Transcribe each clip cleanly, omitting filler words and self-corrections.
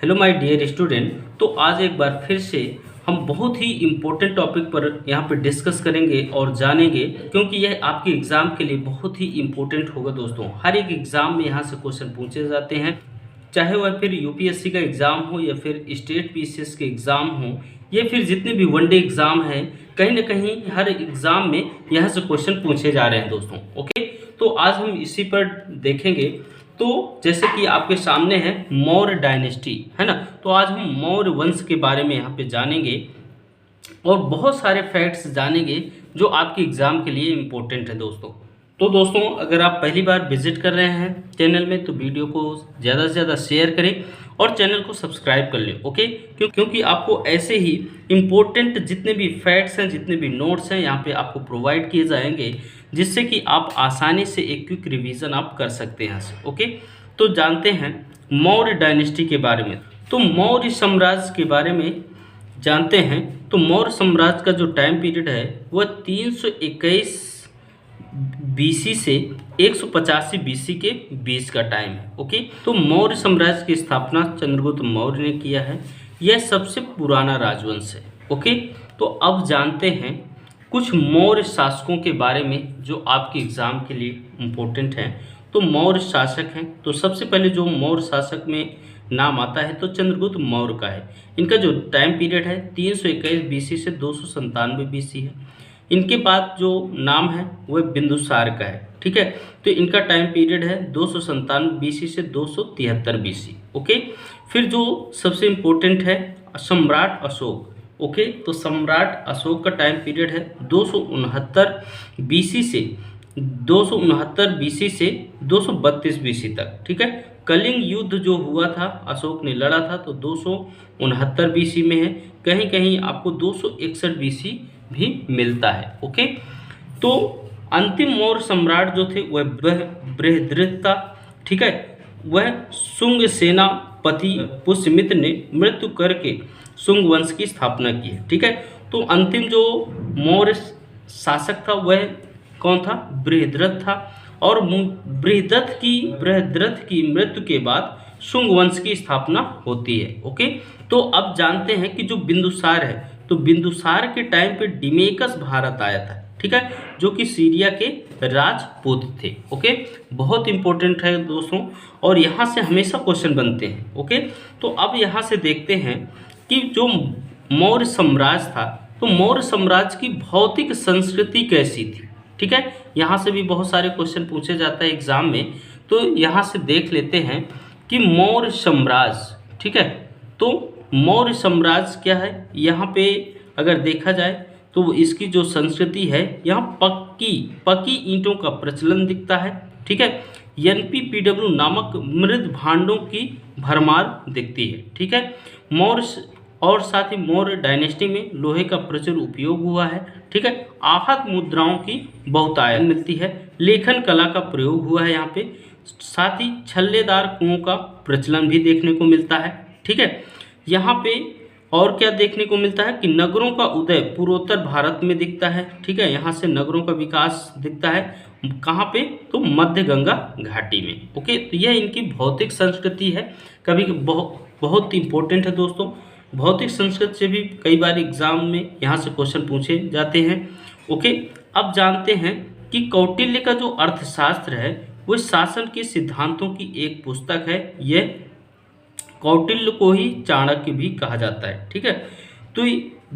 Hello my dear student. तो आज एक बार फिर से हम बहुत ही इम्पोर्टेंट टॉपिक पर यहाँ पे डिस्कस करेंगे और जानेंगे, क्योंकि यह आपके एग्ज़ाम के लिए बहुत ही इम्पोर्टेंट होगा दोस्तों। हर एक एग्ज़ाम में यहाँ से क्वेश्चन पूछे जाते हैं, चाहे वह फिर यूपीएससी का एग्ज़ाम हो या फिर स्टेट पीसीएस के एग्ज़ाम हो या फिर जितने भी वनडे एग्ज़ाम हैं, कहीं ना कहीं हर एग्ज़ाम में यहाँ से क्वेश्चन पूछे जा रहे हैं दोस्तों। ओके, तो आज हम इसी पर देखेंगे। तो जैसे कि आपके सामने है मौर्य डायनेस्टी, है ना। तो आज हम मौर्य वंश के बारे में यहाँ पे जानेंगे और बहुत सारे फैक्ट्स जानेंगे जो आपके एग्ज़ाम के लिए इम्पोर्टेंट है दोस्तों। तो दोस्तों, अगर आप पहली बार विजिट कर रहे हैं चैनल में तो वीडियो को ज़्यादा से ज़्यादा शेयर करें और चैनल को सब्सक्राइब कर लें। ओके, क्योंकि आपको ऐसे ही इम्पोर्टेंट जितने भी फैक्ट्स हैं, जितने भी नोट्स हैं, यहाँ पे आपको प्रोवाइड किए जाएंगे, जिससे कि आप आसानी से एक क्विक रिवीजन आप कर सकते हैं यहाँ से। ओके, तो जानते हैं मौर्य डायनेस्टी के बारे में। तो मौर्य साम्राज्य के बारे में जानते हैं। तो मौर्य साम्राज्य का जो टाइम पीरियड है वह 321 बीसी से 185 बीसी के बीच का टाइम है। ओके, तो मौर्य साम्राज्य की स्थापना चंद्रगुप्त मौर्य ने किया है। यह सबसे पुराना राजवंश है। ओके, तो अब जानते हैं कुछ मौर्य शासकों के बारे में जो आपके एग्ज़ाम के लिए इम्पोर्टेंट हैं। तो मौर्य शासक हैं, तो सबसे पहले जो मौर्य शासक में नाम आता है तो चंद्रगुप्त मौर्य का है। इनका जो टाइम पीरियड है 321 बीसी से 297 बीसी है। इनके बाद जो नाम है वह बिंदुसार का है। ठीक है, तो इनका टाइम पीरियड है 297 बीसी से 273 बीसी। ओके, फिर जो सबसे इम्पोर्टेंट है सम्राट अशोक। ओके, तो सम्राट अशोक का टाइम पीरियड है 269 बीसी से 232 बीसी तक। ठीक है, कलिंग युद्ध जो हुआ था अशोक ने लड़ा था तो 269 बीसी में है। कहीं कहीं आपको 261 बीसी भी मिलता है। ओके, तो अंतिम मौर्य सम्राट जो थे वह बृहद्रथ था। ठीक है, वह शुंग सेनापति पुष्यमित्र ने मृत्यु करके शुंग वंश की स्थापना की है। ठीक है, तो अंतिम जो मौर्य शासक था वह कौन था? बृहद्रथ था। और बृहद्रथ की मृत्यु के बाद शुंग वंश की स्थापना होती है। ओके, तो अब जानते हैं कि जो बिंदुसार है, तो बिंदुसार के टाइम पे डिमेकस भारत आया था। ठीक है, जो कि सीरिया के राजपूत थे। ओके, बहुत इंपॉर्टेंट है दोस्तों, और यहाँ से हमेशा क्वेश्चन बनते हैं। ओके, तो अब यहाँ से देखते हैं कि जो मौर्य साम्राज्य था, तो मौर्य साम्राज्य की भौतिक संस्कृति कैसी थी। ठीक है, यहाँ से भी बहुत सारे क्वेश्चन पूछे जाता है एग्जाम में। तो यहाँ से देख लेते हैं कि मौर्य साम्राज्य, ठीक है, तो मौर्य साम्राज्य क्या है। यहाँ पे अगर देखा जाए तो इसकी जो संस्कृति है, यहाँ पक्की ईंटों का प्रचलन दिखता है। ठीक है, NPPW नामक मृद भांडों की भरमार दिखती है। ठीक है, मौर्य और साथ ही मौर्य डायनेस्टी में लोहे का प्रचुर उपयोग हुआ है। ठीक है, आहत मुद्राओं की बहुतायत मिलती है। लेखन कला का प्रयोग हुआ है यहाँ पे। साथ ही छल्लेदार कुओं का प्रचलन भी देखने को मिलता है। ठीक है, यहाँ पे और क्या देखने को मिलता है कि नगरों का उदय पूर्वोत्तर भारत में दिखता है। ठीक है, यहाँ से नगरों का विकास दिखता है। कहाँ पे? तो मध्य गंगा घाटी में। ओके, तो यह इनकी भौतिक संस्कृति है। कभी बहुत इंपॉर्टेंट है दोस्तों। भौतिक संस्कृति से भी कई बार एग्जाम में यहाँ से क्वेश्चन पूछे जाते हैं। ओके, अब जानते हैं कि कौटिल्य का जो अर्थशास्त्र है वह शासन के सिद्धांतों की एक पुस्तक है। यह कौटिल्य को ही चाणक्य भी कहा जाता है। ठीक है, तो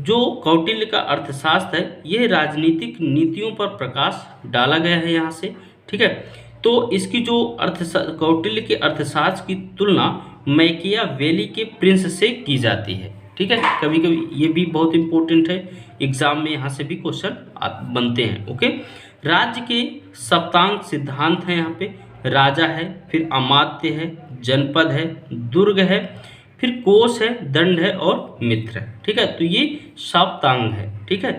जो कौटिल्य का अर्थशास्त्र है यह राजनीतिक नीतियों पर प्रकाश डाला गया है यहाँ से। ठीक है, तो इसकी जो कौटिल्य के अर्थशास्त्र की तुलना मैकियावेली के प्रिंस से की जाती है। ठीक है, कभी कभी ये भी बहुत इंपॉर्टेंट है, एग्जाम में यहाँ से भी क्वेश्चन बनते हैं। ओके, राज्य के सप्तांग सिद्धांत हैं यहाँ पे। राजा है, फिर अमात्य है, जनपद है, दुर्ग है, फिर कोष है, दंड है और मित्र है। ठीक है, तो ये सप्तांग है। ठीक है,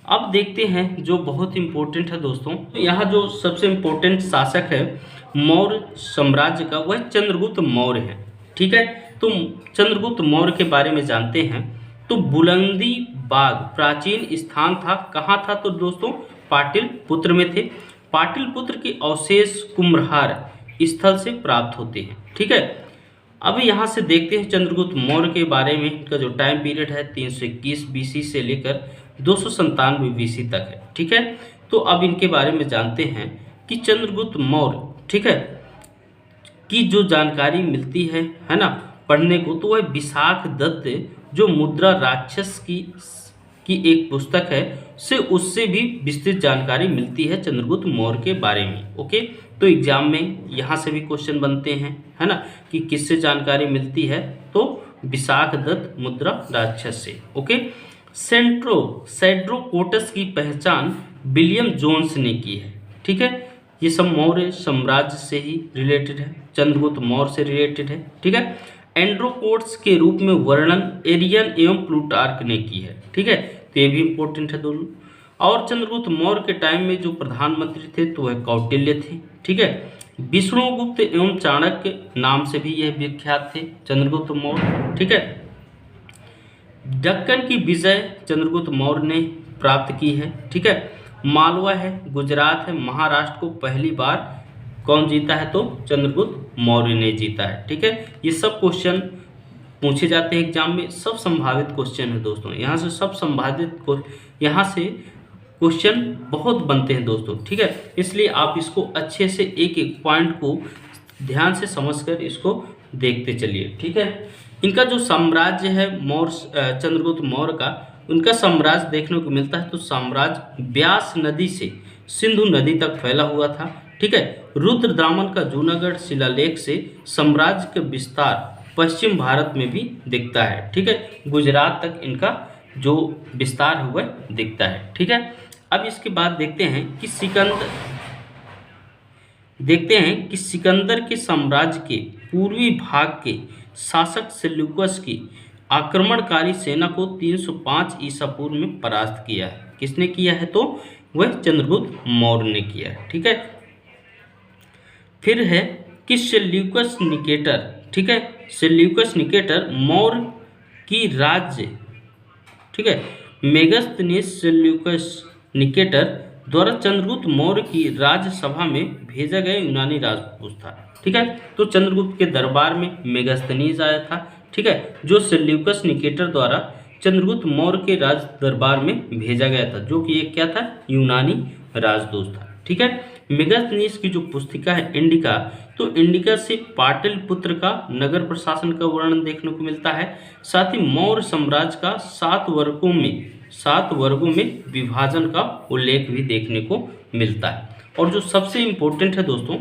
अब देखते हैं जो बहुत इंपॉर्टेंट है दोस्तों। तो यहाँ जो सबसे इम्पोर्टेंट शासक है मौर्य साम्राज्य का वह चंद्रगुप्त मौर्य है। ठीक है, तो चंद्रगुप्त मौर्य के बारे में जानते हैं। तो बुलंदी बाग प्राचीन स्थान था। कहाँ था? तो दोस्तों पाटलिपुत्र में थे। पाटलिपुत्र के अवशेष कुम्भलहार स्थल से प्राप्त होते हैं। ठीक है, अब यहाँ से देखते हैं चंद्रगुप्त मौर्य के बारे में। इनका जो टाइम पीरियड है 321 बीसी से लेकर 297 बीसी तक है, ठीक है। तो अब इनके बारे में जानते हैं कि चंद्रगुप्त मौर्य, ठीक है, की जो जानकारी मिलती है ना, पढ़ने को, तो वह विशाख दत्त जो मुद्रा राक्षस की एक पुस्तक है से उससे भी विस्तृत जानकारी मिलती है चंद्रगुप्त मौर्य के बारे में। ओके, तो एग्जाम में यहाँ से भी क्वेश्चन बनते हैं, है ना, कि किससे जानकारी मिलती है, तो विशाख दत्त मुद्रा राक्षस से। ओके, सेड्रोकोटस की पहचान विलियम जोन्स ने की है, ठीक है। ये सब मौर्य साम्राज्य से ही रिलेटेड है, चंद्रगुप्त मौर्य से रिलेटेड है, ठीक है। एंड्रोकोट्स के रूप में वर्णन एरियन एवं प्लूटार्क ने की है, ठीक है। तो ये भी इंपॉर्टेंट है दोनों। और चंद्रगुप्त मौर्य के टाइम में जो प्रधानमंत्री थे तो वह कौटिल्य थे, ठीक है। विष्णुगुप्त एवं चाणक्य नाम से भी यह विख्यात थे चंद्रगुप्त मौर्य, ठीक है। दक्कन की विजय चंद्रगुप्त मौर्य ने प्राप्त की है, ठीक है। मालवा है, गुजरात है, महाराष्ट्र को पहली बार कौन जीता है, तो चंद्रगुप्त मौर्य ने जीता है, ठीक है। ये सब क्वेश्चन पूछे जाते हैं एग्जाम में, सब संभावित क्वेश्चन है दोस्तों। यहाँ से सब संभावित यहाँ से क्वेश्चन बहुत बनते हैं दोस्तों, ठीक है। इसलिए आप इसको अच्छे से एक एक पॉइंट को ध्यान से समझकर इसको देखते चलिए, ठीक है। इनका जो साम्राज्य है मौर्य, चंद्रगुप्त मौर्य का, उनका साम्राज्य देखने को मिलता है तो साम्राज्य ब्यास नदी से सिंधु नदी तक फैला हुआ था, ठीक है। रुद्रदामन का जूनागढ़ शिलालेख से साम्राज्य का विस्तार पश्चिम भारत में भी दिखता है, ठीक है। गुजरात तक इनका जो विस्तार हुआ दिखता है, ठीक है। अब इसके बाद देखते हैं कि सिकंदर के साम्राज्य के पूर्वी भाग के शासक सेल्यूकस की आक्रमणकारी सेना को 305 ईसा पूर्व में परास्त किया है। किसने किया है, तो वह चंद्रगुप्त मौर्य ने किया है, ठीक है। फिर है कि सेल्यूकस निकेटर, ठीक है, सेल्यूकस निकेटर मौर्य की राज्य, ठीक है, मेगस्थनीस सेल्यूकस निकेटर द्वारा चंद्रगुप्त मौर्य की राज्यसभा में भेजा गया यूनानी राजपूत था, ठीक है। तो चंद्रगुप्त के दरबार में मेगस्थनीस आया था, ठीक है, जो सेल्यूकस निकेटर द्वारा चंद्रगुप्त मौर्य के राज दरबार में भेजा गया था, जो कि एक क्या था, यूनानी राजदूत था, ठीक है। मेगस्थनीस की जो पुस्तिका है इंडिका, तो इंडिका से पाटलिपुत्र का नगर प्रशासन का वर्णन देखने को मिलता है। साथ ही मौर्य साम्राज्य का 7 वर्गों में विभाजन का उल्लेख भी देखने को मिलता है। और जो सबसे इम्पोर्टेंट है दोस्तों,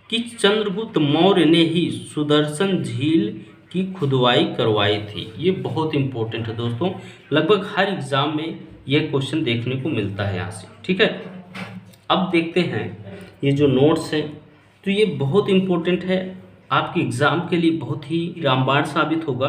कि चंद्रगुप्त मौर्य ने ही सुदर्शन झील की खुदवाई करवाई थी। ये बहुत इम्पोर्टेंट है दोस्तों, लगभग हर एग्जाम में यह क्वेश्चन देखने को मिलता है यहाँ से, ठीक है। अब देखते हैं ये जो नोट्स हैं, तो ये बहुत इम्पोर्टेंट है, आपके एग्ज़ाम के लिए बहुत ही रामबाण साबित होगा।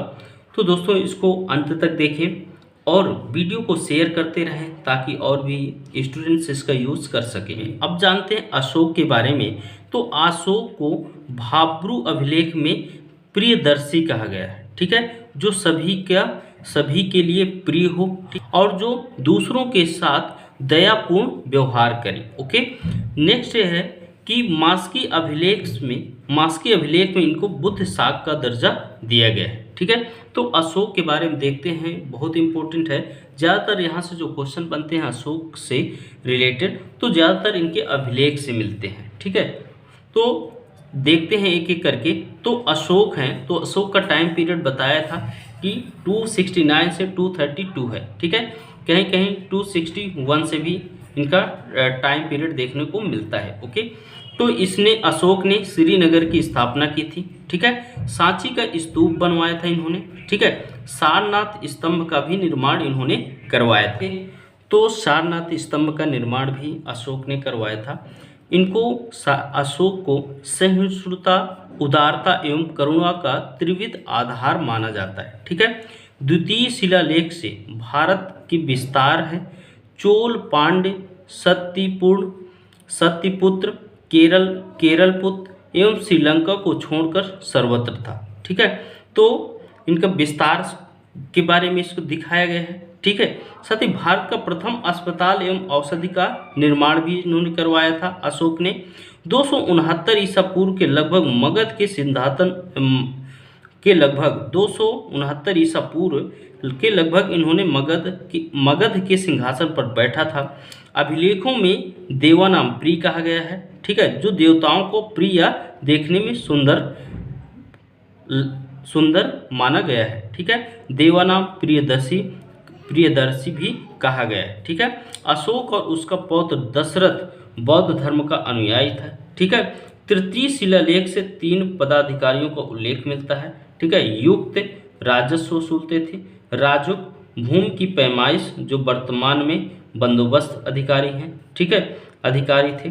तो दोस्तों इसको अंत तक देखें और वीडियो को शेयर करते रहें ताकि और भी स्टूडेंट्स इसका यूज़ कर सकें। अब जानते हैं अशोक के बारे में। तो अशोक को भाब्रू अभिलेख में प्रियदर्शी कहा गया है, ठीक है, जो सभी के लिए प्रिय हो और जो दूसरों के साथ दयापूर्ण व्यवहार करे। ओके, नेक्स्ट है कि मास्की अभिलेख में इनको बुद्ध शाक का दर्जा दिया गया है, ठीक है। तो अशोक के बारे में देखते हैं, बहुत इंपॉर्टेंट है। ज़्यादातर यहाँ से जो क्वेश्चन बनते हैं अशोक से रिलेटेड, तो ज़्यादातर इनके अभिलेख से मिलते हैं, ठीक है। तो देखते हैं एक एक करके। तो अशोक हैं, तो अशोक का टाइम पीरियड बताया था कि 269 से 232 है, ठीक है। कहीं कहीं 261 से भी इनका टाइम पीरियड देखने को मिलता है। ओके, तो अशोक ने श्रीनगर की स्थापना की थी, ठीक है। सांची का स्तूप बनवाया था इन्होंने, ठीक है। सारनाथ स्तंभ का भी निर्माण इन्होंने करवाया था। तो सारनाथ स्तंभ का निर्माण भी अशोक ने करवाया था। अशोक को सहिष्णुता, उदारता एवं करुणा का त्रिविध आधार माना जाता है, ठीक है। द्वितीय शिलालेख से भारत की विस्तार है। चोल, पांड्य, सत्यपुत्र, केरलपुत्र एवं श्रीलंका को छोड़कर सर्वत्र था, ठीक है। तो इनका विस्तार के बारे में इसको दिखाया गया है, ठीक है। साथ ही भारत का प्रथम अस्पताल एवं औषधि का निर्माण भी इन्होंने करवाया था अशोक ने। 269 ईसा पूर्व के लगभग मगध के सिंहासन के लगभग 269 ईसा पूर्व के लगभग इन्होंने मगध के सिंहासन पर बैठा था। अभिलेखों में देवानाम प्रिय कहा गया है, ठीक है, जो देवताओं को प्रिय या देखने में सुंदर माना गया है, ठीक है। देवानाम प्रियदर्शी भी कहा गया है, ठीक है। अशोक और उसका पौत्र दशरथ बौद्ध धर्म का अनुयायी था, ठीक है। तृतीय शिलालेख से 3 पदाधिकारियों का उल्लेख मिलता है, ठीक है। युक्त राजस्व वसूलते थे, राजुक भूमि की पैमाइश जो वर्तमान में बंदोबस्त अधिकारी हैं, ठीक है, अधिकारी थे।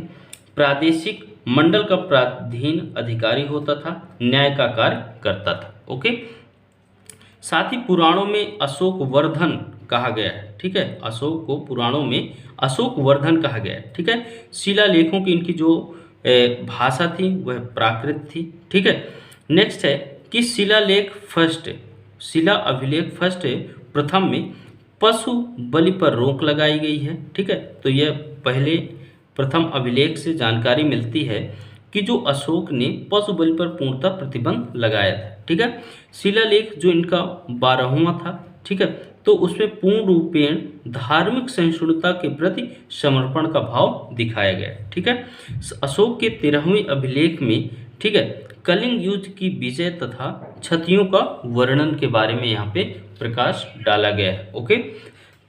प्रादेशिक मंडल का प्राधीन अधिकारी होता था, न्याय का कार्य करता था। ओके, साथ ही पुराणों में अशोक वर्धन कहा गया है, ठीक है। अशोक को पुराणों में अशोक वर्धन कहा गया है, ठीक है। शिलालेखों की इनकी जो भाषा थी वह प्राकृत थी, ठीक है। नेक्स्ट है कि शिला अभिलेख फर्स्ट प्रथम में पशु बलि पर रोक लगाई गई है, ठीक है। तो यह पहले प्रथम अभिलेख से जानकारी मिलती है कि जो अशोक ने पशु बलि पर पूर्णतः प्रतिबंध लगाया था, ठीक है। शिलालेख जो इनका 12वां था, ठीक है, तो उसमें पूर्ण रूपेण धार्मिक सहिष्णुता के प्रति समर्पण का भाव दिखाया गया, ठीक है। अशोक के 13वें अभिलेख में, ठीक है, कलिंग युद्ध की विजय तथा क्षतियों का वर्णन के बारे में यहाँ पे प्रकाश डाला गया है। ओके,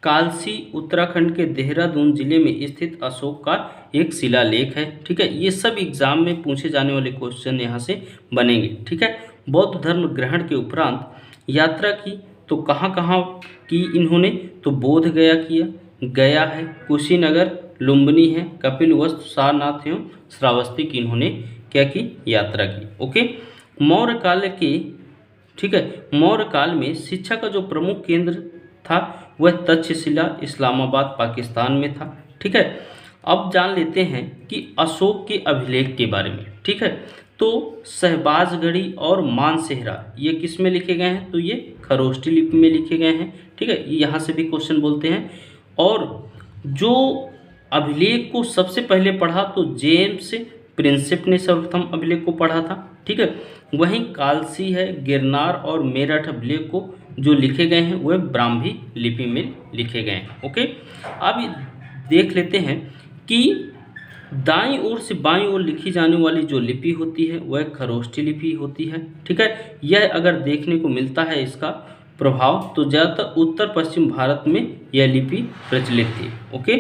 कालसी उत्तराखंड के देहरादून जिले में स्थित अशोक का एक शिलालेख है, ठीक है। ये सब एग्जाम में पूछे जाने वाले क्वेश्चन यहाँ से बनेंगे, ठीक है। बौद्ध धर्म ग्रहण के उपरांत यात्रा की तो कहाँ कहाँ की इन्होंने, तो बोध गया किया, गया है, कुशीनगर, लुम्बिनी है, कपिलवस्तु, सारनाथ एवं श्रावस्ती की इन्होंने क्या की, यात्रा की। ओके, मौर्य काल के, ठीक है, मौर्य काल में शिक्षा का जो प्रमुख केंद्र था वह तक्षशिला इस्लामाबाद पाकिस्तान में था, ठीक है। अब जान लेते हैं कि अशोक के अभिलेख के बारे में, ठीक है। तो शहबाजगढ़ी और मानसेहरा ये किस में लिखे गए हैं, तो ये खरोष्टी लिपि में लिखे गए हैं, ठीक है। ये यहाँ से भी क्वेश्चन बोलते हैं। और जो अभिलेख को सबसे पहले पढ़ा तो जेम्स प्रिंसिप ने सर्वप्रथम अभिलेख को पढ़ा था, ठीक है। वहीं कालसी है, गिरनार और मेरठ अभिलेख को जो लिखे गए हैं वह ब्राह्मी लिपि में लिखे गए हैं। ओके, अब देख लेते हैं कि दाईं ओर से बाईं ओर लिखी जाने वाली जो लिपि होती है वह खरोष्टी लिपि होती है, ठीक है। यह अगर देखने को मिलता है इसका प्रभाव तो ज़्यादातर उत्तर पश्चिम भारत में यह लिपि प्रचलित थी। ओके,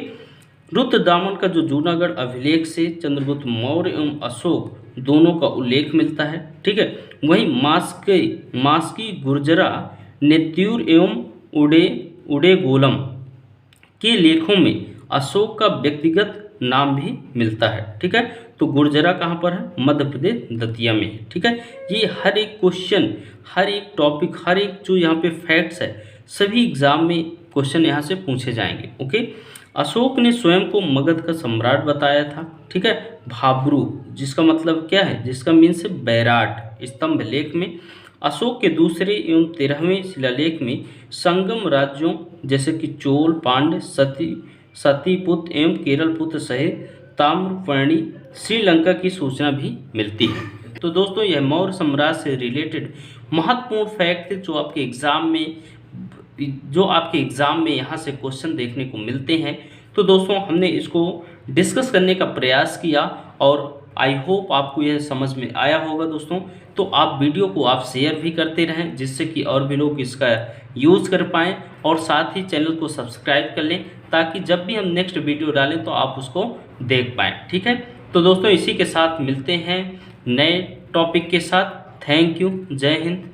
रुद्रदामन का जो जूनागढ़ अभिलेख से चंद्रगुप्त मौर्य एवं अशोक दोनों का उल्लेख मिलता है, ठीक है। वहीं मास्की गुर्जरा नेत्यूर एवं उडेगोलम के लेखों में अशोक का व्यक्तिगत नाम भी मिलता है, ठीक है। तो गुर्जरा कहाँ पर है, मध्य प्रदेश दतिया में है, ठीक है। ये हर एक क्वेश्चन, हर एक टॉपिक, हर एक जो यहाँ पे फैक्ट्स है सभी एग्जाम में क्वेश्चन यहाँ से पूछे जाएंगे। ओके, अशोक ने स्वयं को मगध का सम्राट बताया था, ठीक है। भाब्रू जिसका मतलब क्या है, जिसका मीन्स बैराट। स्तंभ लेख में अशोक के दूसरे एवं 13वें शिलालेख में संगम राज्यों जैसे कि चोल, पांड्य, सतीपुत्र एवं केरलपुत्र सहित ताम्रपर्णी, श्रीलंका की सूचना भी मिलती है। तो दोस्तों यह मौर्य साम्राज्य से रिलेटेड महत्वपूर्ण फैक्ट थे जो आपके एग्ज़ाम में यहाँ से क्वेश्चन देखने को मिलते हैं। तो दोस्तों हमने इसको डिस्कस करने का प्रयास किया और आई होप आपको यह समझ में आया होगा दोस्तों। तो आप वीडियो को आप शेयर भी करते रहें जिससे कि और भी लोग इसका यूज़ कर पाएँ और साथ ही चैनल को सब्सक्राइब कर लें ताकि जब भी हम नेक्स्ट वीडियो डालें तो आप उसको देख पाएँ, ठीक है। तो दोस्तों इसी के साथ मिलते हैं नए टॉपिक के साथ। थैंक यू, जय हिंद।